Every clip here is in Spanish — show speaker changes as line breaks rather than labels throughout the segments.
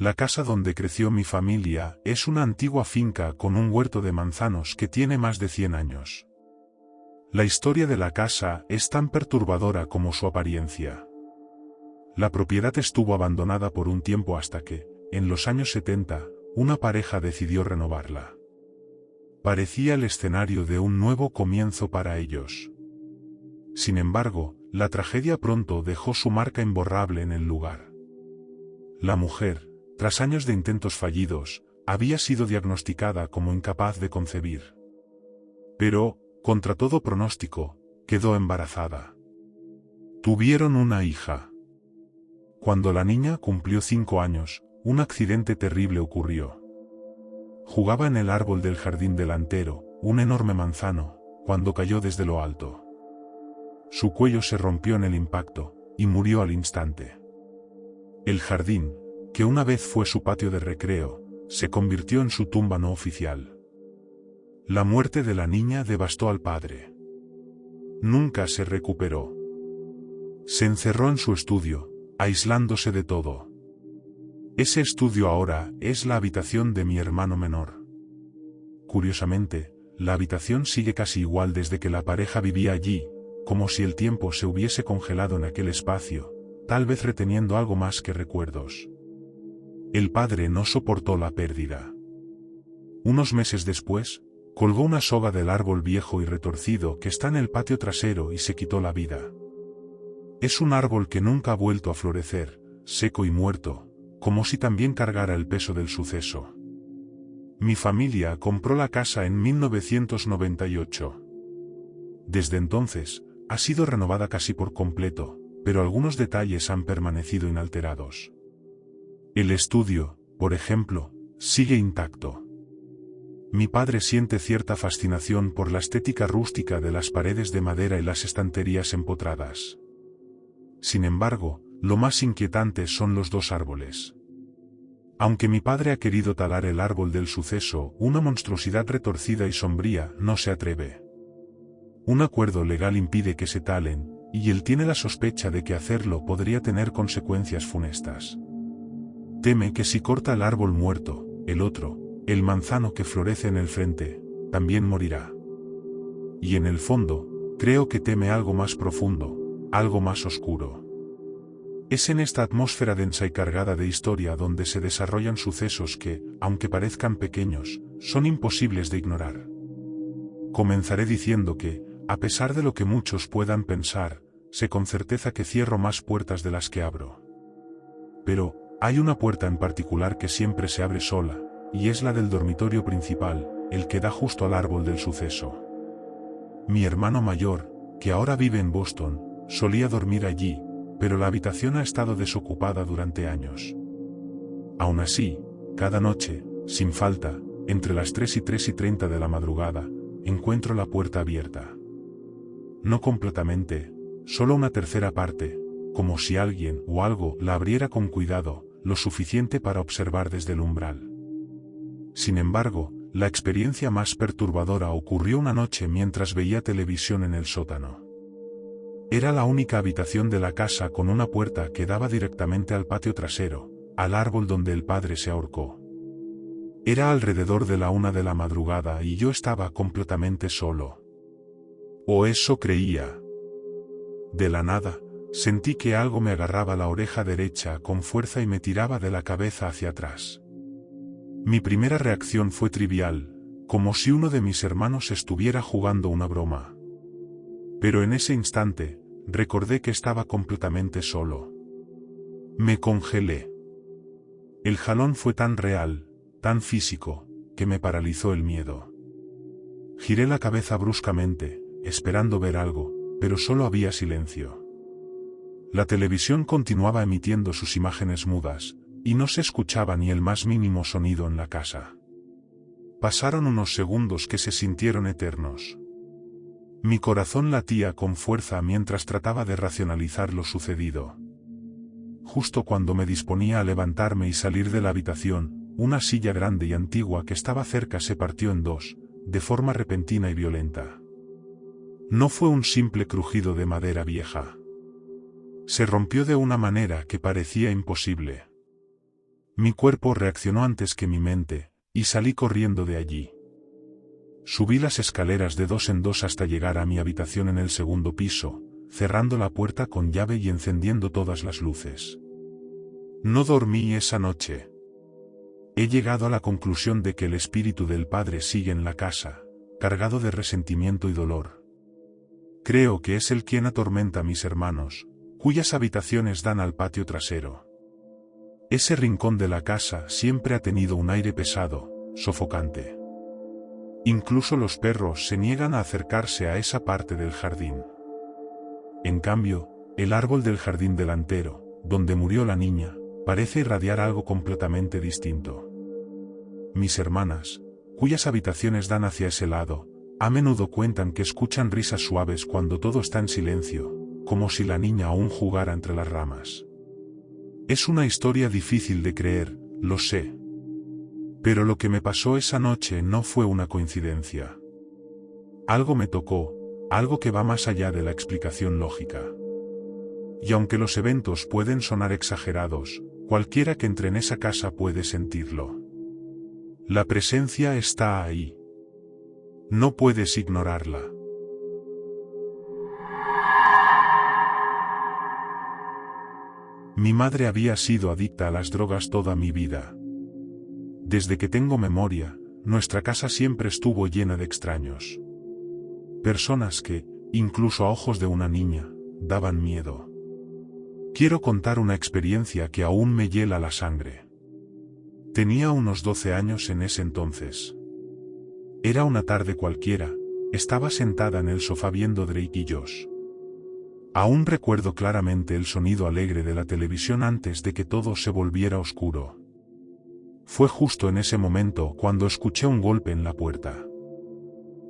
La casa donde creció mi familia es una antigua finca con un huerto de manzanos que tiene más de 100 años. La historia de la casa es tan perturbadora como su apariencia. La propiedad estuvo abandonada por un tiempo hasta que, en los años 70, una pareja decidió renovarla. Parecía el escenario de un nuevo comienzo para ellos. Sin embargo, la tragedia pronto dejó su marca imborrable en el lugar. La mujer, tras años de intentos fallidos, había sido diagnosticada como incapaz de concebir. Pero, contra todo pronóstico, quedó embarazada. Tuvieron una hija. Cuando la niña cumplió 5 años, un accidente terrible ocurrió. Jugaba en el árbol del jardín delantero, un enorme manzano, cuando cayó desde lo alto. Su cuello se rompió en el impacto, y murió al instante. El jardín, que una vez fue su patio de recreo, se convirtió en su tumba no oficial. La muerte de la niña devastó al padre. Nunca se recuperó. Se encerró en su estudio, aislándose de todo. Ese estudio ahora es la habitación de mi hermano menor. Curiosamente, la habitación sigue casi igual desde que la pareja vivía allí, como si el tiempo se hubiese congelado en aquel espacio, tal vez reteniendo algo más que recuerdos. El padre no soportó la pérdida. Unos meses después, colgó una soga del árbol viejo y retorcido que está en el patio trasero y se quitó la vida. Es un árbol que nunca ha vuelto a florecer, seco y muerto, como si también cargara el peso del suceso. Mi familia compró la casa en 1998. Desde entonces, ha sido renovada casi por completo, pero algunos detalles han permanecido inalterados. El estudio, por ejemplo, sigue intacto. Mi padre siente cierta fascinación por la estética rústica de las paredes de madera y las estanterías empotradas. Sin embargo, lo más inquietante son los 2 árboles. Aunque mi padre ha querido talar el árbol del suceso, una monstruosidad retorcida y sombría no se atreve. Un acuerdo legal impide que se talen, y él tiene la sospecha de que hacerlo podría tener consecuencias funestas. Teme que si corta el árbol muerto, el otro, el manzano que florece en el frente, también morirá. Y en el fondo, creo que teme algo más profundo, algo más oscuro. Es en esta atmósfera densa y cargada de historia donde se desarrollan sucesos que, aunque parezcan pequeños, son imposibles de ignorar. Comenzaré diciendo que, a pesar de lo que muchos puedan pensar, sé con certeza que cierro más puertas de las que abro. Pero, hay una puerta en particular que siempre se abre sola, y es la del dormitorio principal, el que da justo al árbol del suceso. Mi hermano mayor, que ahora vive en Boston, solía dormir allí, pero la habitación ha estado desocupada durante años. Aún así, cada noche, sin falta, entre las 3 y 3:30 de la madrugada, encuentro la puerta abierta. No completamente, solo una tercera parte, como si alguien o algo la abriera con cuidado, lo suficiente para observar desde el umbral. Sin embargo, la experiencia más perturbadora ocurrió una noche mientras veía televisión en el sótano. Era la única habitación de la casa con una puerta que daba directamente al patio trasero, al árbol donde el padre se ahorcó. Era alrededor de la 1 de la madrugada y yo estaba completamente solo. O eso creía. De la nada, sentí que algo me agarraba la oreja derecha con fuerza y me tiraba de la cabeza hacia atrás. Mi primera reacción fue trivial, como si uno de mis hermanos estuviera jugando una broma. Pero en ese instante, recordé que estaba completamente solo. Me congelé. El jalón fue tan real, tan físico, que me paralizó el miedo. Giré la cabeza bruscamente, esperando ver algo, pero solo había silencio. La televisión continuaba emitiendo sus imágenes mudas, y no se escuchaba ni el más mínimo sonido en la casa. Pasaron unos segundos que se sintieron eternos. Mi corazón latía con fuerza mientras trataba de racionalizar lo sucedido. Justo cuando me disponía a levantarme y salir de la habitación, una silla grande y antigua que estaba cerca se partió en 2, de forma repentina y violenta. No fue un simple crujido de madera vieja. Se rompió de una manera que parecía imposible. Mi cuerpo reaccionó antes que mi mente, y salí corriendo de allí. Subí las escaleras de 2 en 2 hasta llegar a mi habitación en el segundo piso, cerrando la puerta con llave y encendiendo todas las luces. No dormí esa noche. He llegado a la conclusión de que el espíritu del padre sigue en la casa, cargado de resentimiento y dolor. Creo que es él quien atormenta a mis hermanos, cuyas habitaciones dan al patio trasero. Ese rincón de la casa siempre ha tenido un aire pesado, sofocante. Incluso los perros se niegan a acercarse a esa parte del jardín. En cambio, el árbol del jardín delantero, donde murió la niña, parece irradiar algo completamente distinto. Mis hermanas, cuyas habitaciones dan hacia ese lado, a menudo cuentan que escuchan risas suaves cuando todo está en silencio, como si la niña aún jugara entre las ramas. Es una historia difícil de creer, lo sé. Pero lo que me pasó esa noche no fue una coincidencia. Algo me tocó, algo que va más allá de la explicación lógica. Y aunque los eventos pueden sonar exagerados, cualquiera que entre en esa casa puede sentirlo. La presencia está ahí. No puedes ignorarla. Mi madre había sido adicta a las drogas toda mi vida. Desde que tengo memoria, nuestra casa siempre estuvo llena de extraños. Personas que, incluso a ojos de una niña, daban miedo. Quiero contar una experiencia que aún me hiela la sangre. Tenía unos 12 años en ese entonces. Era una tarde cualquiera, estaba sentada en el sofá viendo Drake y Josh. Aún recuerdo claramente el sonido alegre de la televisión antes de que todo se volviera oscuro. Fue justo en ese momento cuando escuché un golpe en la puerta.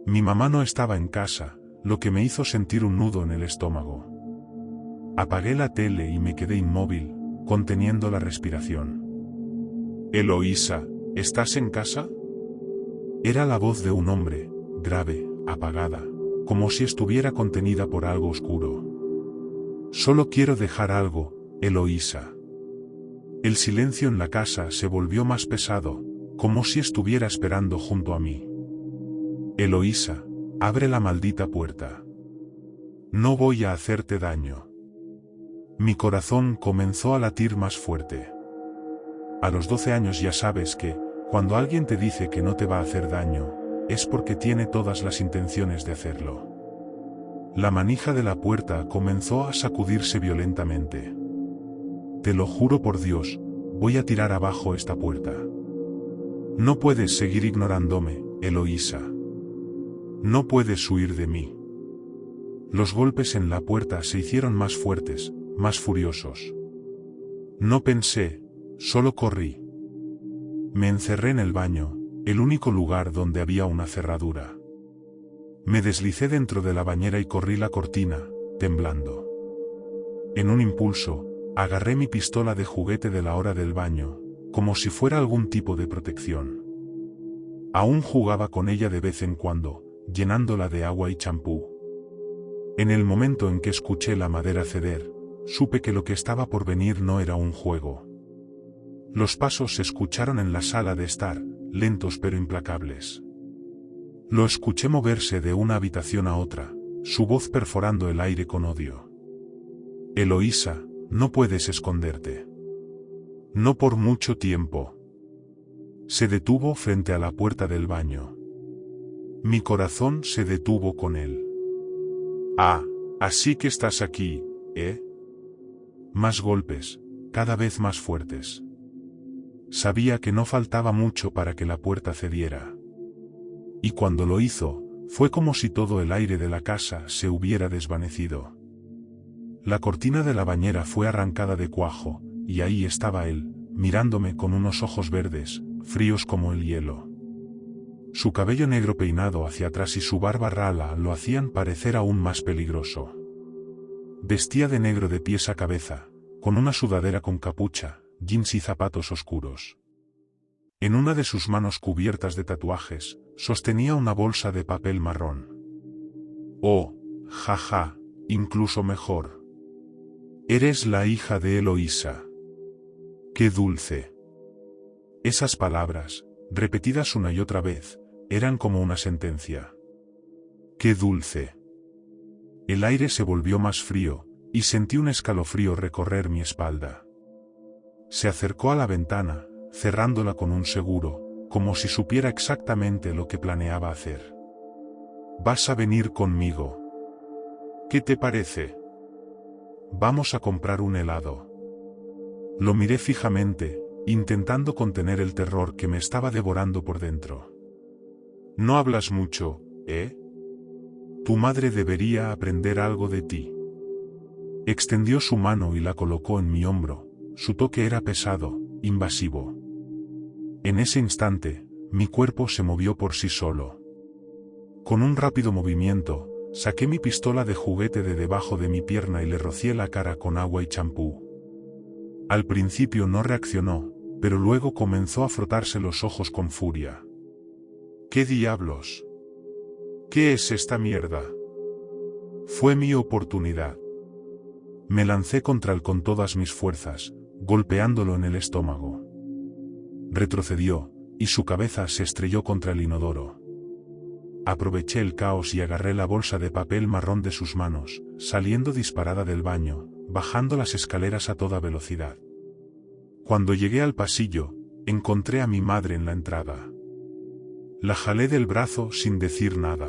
Mi mamá no estaba en casa, lo que me hizo sentir un nudo en el estómago. Apagué la tele y me quedé inmóvil, conteniendo la respiración. «Eloísa, ¿estás en casa?» Era la voz de un hombre, grave, apagada, como si estuviera contenida por algo oscuro. «Solo quiero dejar algo, Eloísa». El silencio en la casa se volvió más pesado, como si estuviera esperando junto a mí. «Eloísa, abre la maldita puerta. No voy a hacerte daño». Mi corazón comenzó a latir más fuerte. A los 12 años ya sabes que, cuando alguien te dice que no te va a hacer daño, es porque tiene todas las intenciones de hacerlo. La manija de la puerta comenzó a sacudirse violentamente. «Te lo juro por Dios, voy a tirar abajo esta puerta. No puedes seguir ignorándome, Eloísa. No puedes huir de mí». Los golpes en la puerta se hicieron más fuertes, más furiosos. No pensé, solo corrí. Me encerré en el baño, el único lugar donde había una cerradura. Me deslicé dentro de la bañera y corrí la cortina, temblando. En un impulso, agarré mi pistola de juguete de la hora del baño, como si fuera algún tipo de protección. Aún jugaba con ella de vez en cuando, llenándola de agua y champú. En el momento en que escuché la madera ceder, supe que lo que estaba por venir no era un juego. Los pasos se escucharon en la sala de estar, lentos pero implacables. Lo escuché moverse de una habitación a otra, su voz perforando el aire con odio. «Eloísa, no puedes esconderte. No por mucho tiempo». Se detuvo frente a la puerta del baño. Mi corazón se detuvo con él. «Ah, así que estás aquí, ¿eh?» Más golpes, cada vez más fuertes. Sabía que no faltaba mucho para que la puerta cediera. Y cuando lo hizo, fue como si todo el aire de la casa se hubiera desvanecido. La cortina de la bañera fue arrancada de cuajo, y ahí estaba él, mirándome con unos ojos verdes, fríos como el hielo. Su cabello negro peinado hacia atrás y su barba rala lo hacían parecer aún más peligroso. Vestía de negro de pies a cabeza, con una sudadera con capucha, jeans y zapatos oscuros. En una de sus manos cubiertas de tatuajes, sostenía una bolsa de papel marrón. «Oh, jaja, incluso mejor. Eres la hija de Eloísa. ¡Qué dulce!». Esas palabras, repetidas una y otra vez, eran como una sentencia. ¡Qué dulce! El aire se volvió más frío, y sentí un escalofrío recorrer mi espalda. Se acercó a la ventana, cerrándola con un seguro, como si supiera exactamente lo que planeaba hacer. «¿Vas a venir conmigo? ¿Qué te parece? Vamos a comprar un helado». Lo miré fijamente, intentando contener el terror que me estaba devorando por dentro. «No hablas mucho, ¿eh? Tu madre debería aprender algo de ti». Extendió su mano y la colocó en mi hombro. Su toque era pesado, invasivo. En ese instante, mi cuerpo se movió por sí solo. Con un rápido movimiento, saqué mi pistola de juguete de debajo de mi pierna y le rocié la cara con agua y champú. Al principio no reaccionó, pero luego comenzó a frotarse los ojos con furia. «¿Qué diablos? ¿Qué es esta mierda?» Fue mi oportunidad. Me lancé contra él con todas mis fuerzas, golpeándolo en el estómago. Retrocedió, y su cabeza se estrelló contra el inodoro. Aproveché el caos y agarré la bolsa de papel marrón de sus manos, saliendo disparada del baño, bajando las escaleras a toda velocidad. Cuando llegué al pasillo, encontré a mi madre en la entrada. La jalé del brazo sin decir nada.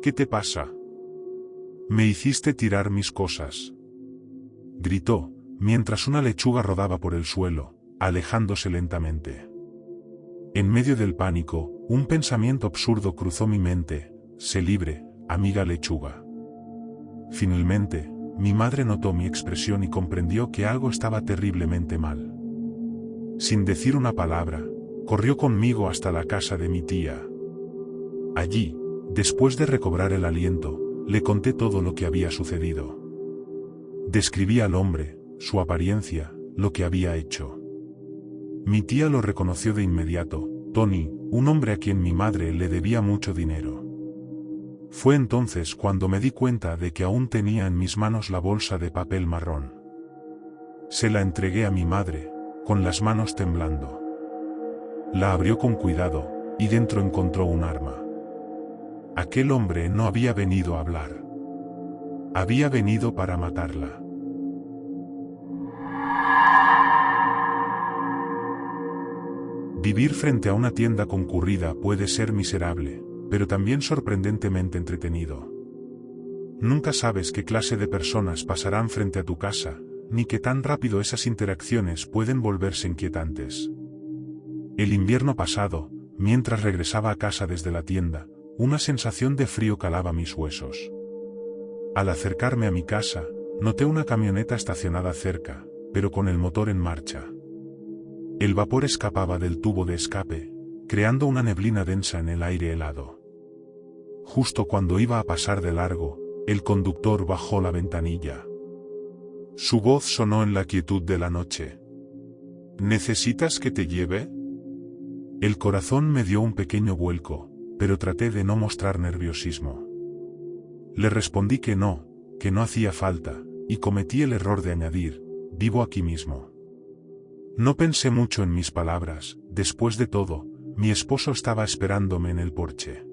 «¿Qué te pasa? Me hiciste tirar mis cosas», gritó, mientras una lechuga rodaba por el suelo, alejándose lentamente. En medio del pánico, un pensamiento absurdo cruzó mi mente: «Sé libre, amiga lechuga». Finalmente, mi madre notó mi expresión y comprendió que algo estaba terriblemente mal. Sin decir una palabra, corrió conmigo hasta la casa de mi tía. Allí, después de recobrar el aliento, le conté todo lo que había sucedido. Describí al hombre, su apariencia, lo que había hecho. Mi tía lo reconoció de inmediato: Tony, un hombre a quien mi madre le debía mucho dinero. Fue entonces cuando me di cuenta de que aún tenía en mis manos la bolsa de papel marrón. Se la entregué a mi madre, con las manos temblando. La abrió con cuidado, y dentro encontró un arma. Aquel hombre no había venido a hablar. Había venido para matarla. Vivir frente a una tienda concurrida puede ser miserable, pero también sorprendentemente entretenido. Nunca sabes qué clase de personas pasarán frente a tu casa, ni qué tan rápido esas interacciones pueden volverse inquietantes. El invierno pasado, mientras regresaba a casa desde la tienda, una sensación de frío calaba mis huesos. Al acercarme a mi casa, noté una camioneta estacionada cerca, pero con el motor en marcha. El vapor escapaba del tubo de escape, creando una neblina densa en el aire helado. Justo cuando iba a pasar de largo, el conductor bajó la ventanilla. Su voz sonó en la quietud de la noche. «¿Necesitas que te lleve?» El corazón me dio un pequeño vuelco, pero traté de no mostrar nerviosismo. Le respondí que no hacía falta, y cometí el error de añadir: «Vivo aquí mismo». No pensé mucho en mis palabras. Después de todo, mi esposo estaba esperándome en el porche.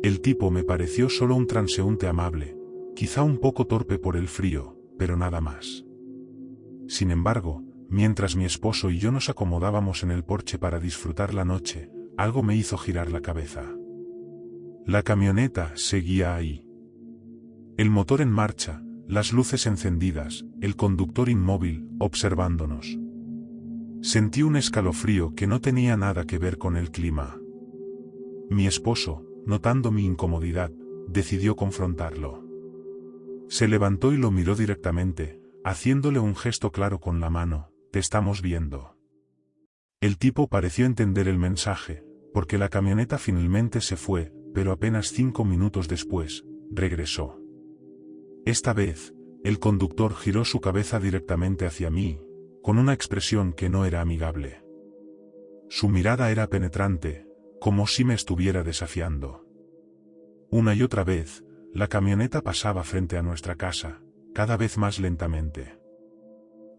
El tipo me pareció solo un transeúnte amable, quizá un poco torpe por el frío, pero nada más. Sin embargo, mientras mi esposo y yo nos acomodábamos en el porche para disfrutar la noche, algo me hizo girar la cabeza. La camioneta seguía ahí. El motor en marcha, las luces encendidas, el conductor inmóvil, observándonos. Sentí un escalofrío que no tenía nada que ver con el clima. Mi esposo, notando mi incomodidad, decidió confrontarlo. Se levantó y lo miró directamente, haciéndole un gesto claro con la mano: «Te estamos viendo». El tipo pareció entender el mensaje, porque la camioneta finalmente se fue, pero apenas 5 minutos después, regresó. Esta vez, el conductor giró su cabeza directamente hacia mí, con una expresión que no era amigable. Su mirada era penetrante, como si me estuviera desafiando. Una y otra vez, la camioneta pasaba frente a nuestra casa, cada vez más lentamente.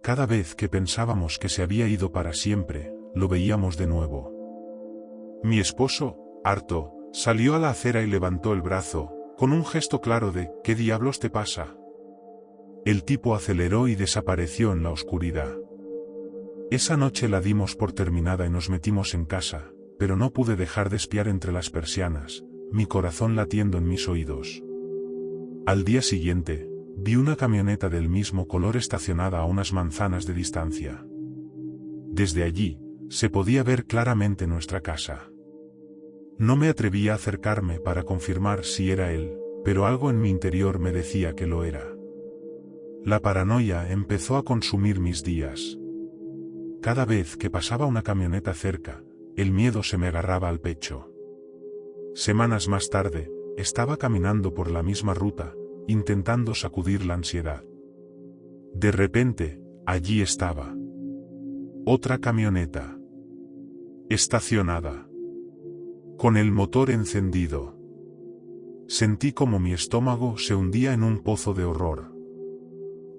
Cada vez que pensábamos que se había ido para siempre, lo veíamos de nuevo. Mi esposo, harto, salió a la acera y levantó el brazo, con un gesto claro de ¿qué diablos te pasa? El tipo aceleró y desapareció en la oscuridad. Esa noche la dimos por terminada y nos metimos en casa, pero no pude dejar de espiar entre las persianas, mi corazón latiendo en mis oídos. Al día siguiente, vi una camioneta del mismo color estacionada a unas manzanas de distancia. Desde allí, se podía ver claramente nuestra casa. No me atreví a acercarme para confirmar si era él, pero algo en mi interior me decía que lo era. La paranoia empezó a consumir mis días. Cada vez que pasaba una camioneta cerca, el miedo se me agarraba al pecho. Semanas más tarde, estaba caminando por la misma ruta, intentando sacudir la ansiedad. De repente, allí estaba. Otra camioneta. Estacionada. Con el motor encendido. Sentí como mi estómago se hundía en un pozo de horror.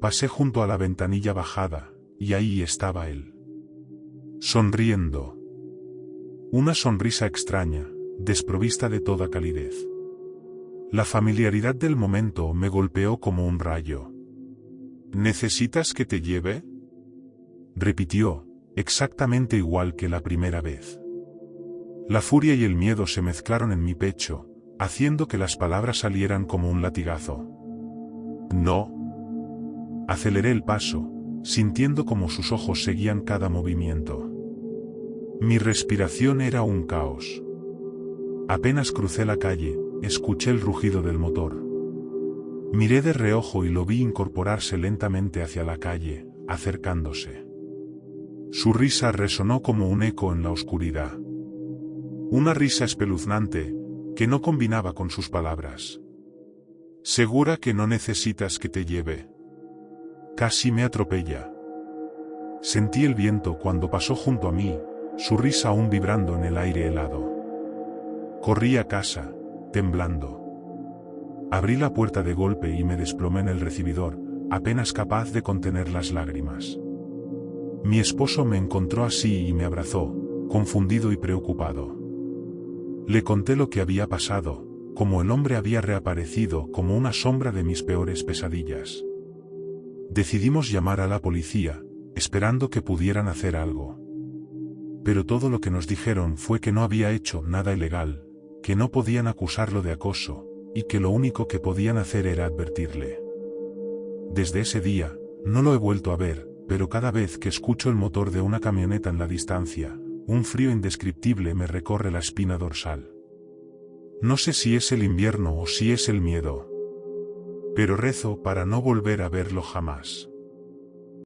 Pasé junto a la ventanilla bajada, y ahí estaba él. Sonriendo. Una sonrisa extraña, desprovista de toda calidez. La familiaridad del momento me golpeó como un rayo. ¿Necesitas que te lleve? Repitió, exactamente igual que la primera vez. La furia y el miedo se mezclaron en mi pecho, haciendo que las palabras salieran como un latigazo. No. Aceleré el paso, sintiendo como sus ojos seguían cada movimiento. Mi respiración era un caos. Apenas crucé la calle, escuché el rugido del motor. Miré de reojo y lo vi incorporarse lentamente hacia la calle, acercándose. Su risa resonó como un eco en la oscuridad. Una risa espeluznante, que no combinaba con sus palabras. ¿Segura que no necesitas que te lleve? Casi me atropella. Sentí el viento cuando pasó junto a mí, su risa aún vibrando en el aire helado. Corrí a casa, temblando. Abrí la puerta de golpe y me desplomé en el recibidor, apenas capaz de contener las lágrimas. Mi esposo me encontró así y me abrazó, confundido y preocupado. Le conté lo que había pasado, cómo el hombre había reaparecido como una sombra de mis peores pesadillas. Decidimos llamar a la policía, esperando que pudieran hacer algo. Pero todo lo que nos dijeron fue que no había hecho nada ilegal, que no podían acusarlo de acoso, y que lo único que podían hacer era advertirle. Desde ese día, no lo he vuelto a ver, pero cada vez que escucho el motor de una camioneta en la distancia, un frío indescriptible me recorre la espina dorsal. No sé si es el invierno o si es el miedo. Pero rezo para no volver a verlo jamás.